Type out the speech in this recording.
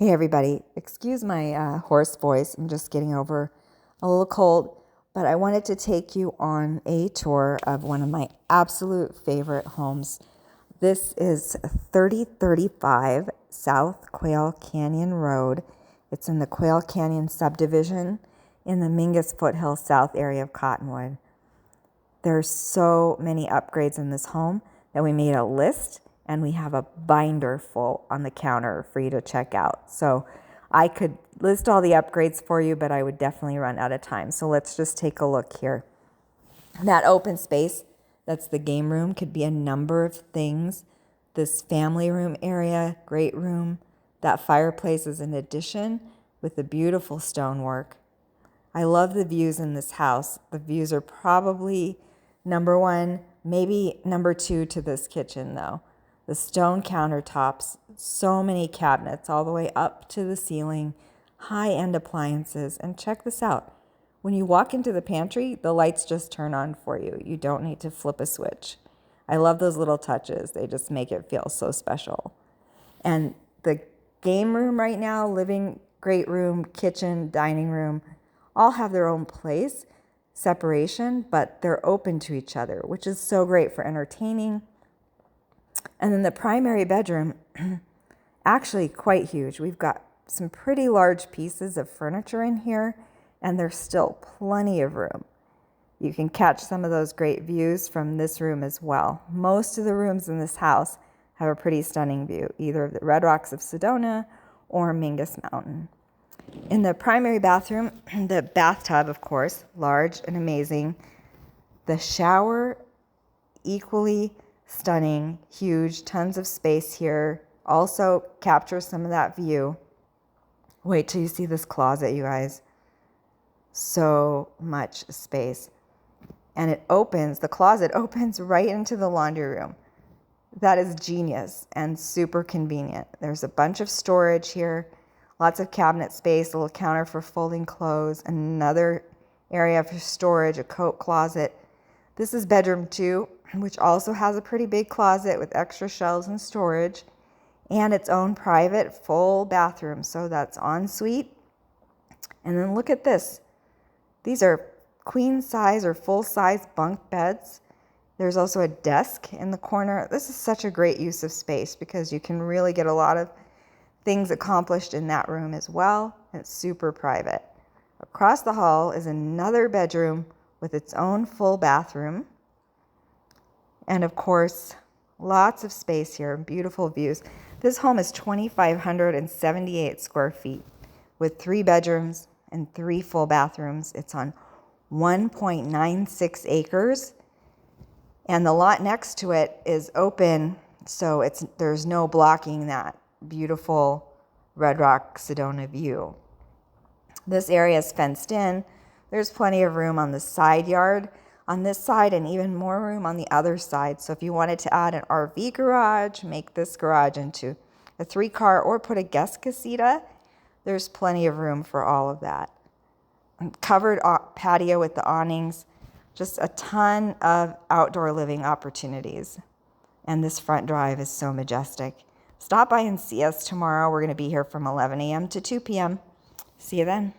Hey everybody, excuse my hoarse voice. I'm just getting over a little cold, but I wanted to take you on a tour of one of my absolute favorite homes. This is 3035 South Quail Canyon Road. It's in the Quail Canyon subdivision in the Mingus Foothill South area of Cottonwood. There's so many upgrades in this home that we made a list and we have a binder full on the counter for you to check out. So I could list all the upgrades for you, but I would definitely run out of time. So let's just take a look here. That open space, that's the game room, could be a number of things. This family room area, great room. That fireplace is an addition with the beautiful stonework. I love the views in this house. The views are probably number one, maybe number two to this kitchen though. The stone countertops, so many cabinets all the way up to the ceiling, high-end appliances, and check this out. When you walk into the pantry, the lights just turn on for you. You don't need to flip a switch. I love those little touches. They just make it feel so special. And the game room right now, living, great room, kitchen, dining room, all have their own place, separation, but they're open to each other, which is so great for entertaining. And then the primary bedroom, actually quite huge. We've got some pretty large pieces of furniture in here, and there's still plenty of room. You can catch some of those great views from this room as well. Most of the rooms in this house have a pretty stunning view, either of the Red Rocks of Sedona or Mingus Mountain. In the primary bathroom, the bathtub, of course, large and amazing. The shower, equally stunning, huge, tons of space here. Also captures some of that view. Wait till you see this closet, you guys. So much space. And it opens, the closet opens right into the laundry room. That is genius and super convenient. There's a bunch of storage here. Lots of cabinet space, a little counter for folding clothes, another area for storage, a coat closet. This is bedroom 2, which also has a pretty big closet with extra shelves and storage, and its own private full bathroom. So that's ensuite. And then look at this. These are queen size or full size bunk beds. There's also a desk in the corner. This is such a great use of space because you can really get a lot of things accomplished in that room as well. It's super private. Across the hall is another bedroom with its own full bathroom. And of course, lots of space here, beautiful views. This home is 2,578 square feet with 3 bedrooms and 3 full bathrooms. It's on 1.96 acres. And the lot next to it is open, so there's no blocking that beautiful Red Rock Sedona view. This area is fenced in. There's plenty of room on the side yard on this side and even more room on the other side. So if you wanted to add an RV garage, make this garage into a 3-car or put a guest casita, there's plenty of room for all of that. Covered patio with the awnings, just a ton of outdoor living opportunities. And this front drive is so majestic. Stop by and see us tomorrow. We're going to be here from 11 a.m. to 2 p.m. See you then.